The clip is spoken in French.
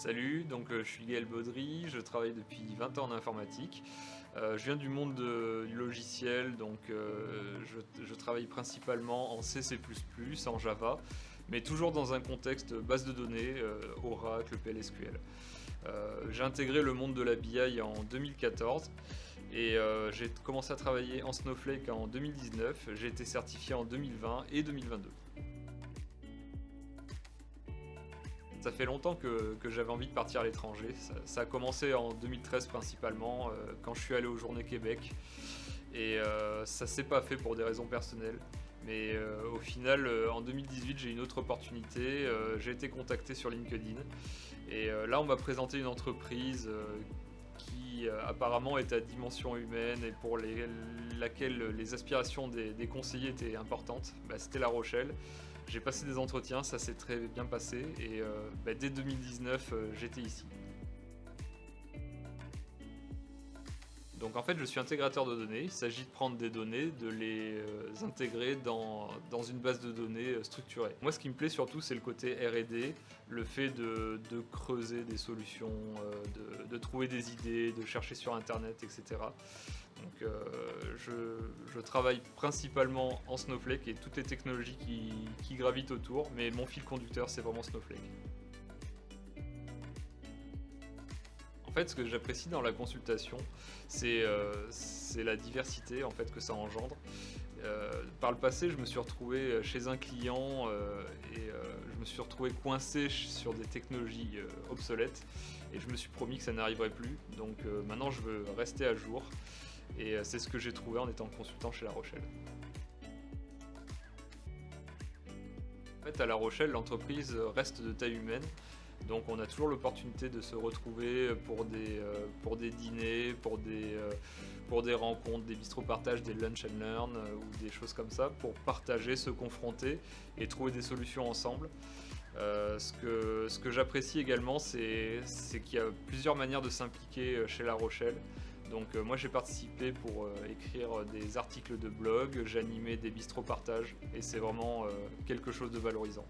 Salut, je suis Gaël Baudry, je travaille depuis 20 ans en informatique. Je viens du monde du logiciel, je travaille principalement en C++, en Java, mais toujours dans un contexte base de données, Oracle, PLSQL. J'ai intégré le monde de la BI en 2014 et j'ai commencé à travailler en Snowflake en 2019. J'ai été certifié en 2020 et 2022. Ça fait longtemps que j'avais envie de partir à l'étranger. Ça a commencé en 2013 principalement, quand je suis allé aux Journées Québec. Et ça s'est pas fait pour des raisons personnelles. Mais au final, en 2018, j'ai eu une autre opportunité. J'ai été contacté sur LinkedIn. Et là, on m'a présenté une entreprise qui apparemment est à dimension humaine et pour laquelle les aspirations des conseillers étaient importantes. C'était La Rochelle. J'ai passé des entretiens, ça s'est très bien passé et dès 2019 j'étais ici. Donc en fait je suis intégrateur de données, il s'agit de prendre des données, de les intégrer dans une base de données structurée. Moi ce qui me plaît surtout c'est le côté R&D, le fait de creuser des solutions, de trouver des idées, de chercher sur internet, etc. Je travaille principalement en Snowflake et toutes les technologies qui gravitent autour, mais mon fil conducteur c'est vraiment Snowflake. En fait, ce que j'apprécie dans la consultation, c'est la diversité en fait, que ça engendre. Par le passé, je me suis retrouvé chez un client et je me suis retrouvé coincé sur des technologies obsolètes et je me suis promis que ça n'arriverait plus. Donc maintenant, je veux rester à jour et c'est ce que j'ai trouvé en étant consultant chez La Rochelle. En fait, à La Rochelle, l'entreprise reste de taille humaine. Donc on a toujours l'opportunité de se retrouver pour des dîners, pour des rencontres, des bistropartages, des lunch and learn ou des choses comme ça, pour partager, se confronter et trouver des solutions ensemble. Ce que j'apprécie également, c'est qu'il y a plusieurs manières de s'impliquer chez La Rochelle. Donc moi j'ai participé pour écrire des articles de blog, j'animais des bistropartages et c'est vraiment quelque chose de valorisant.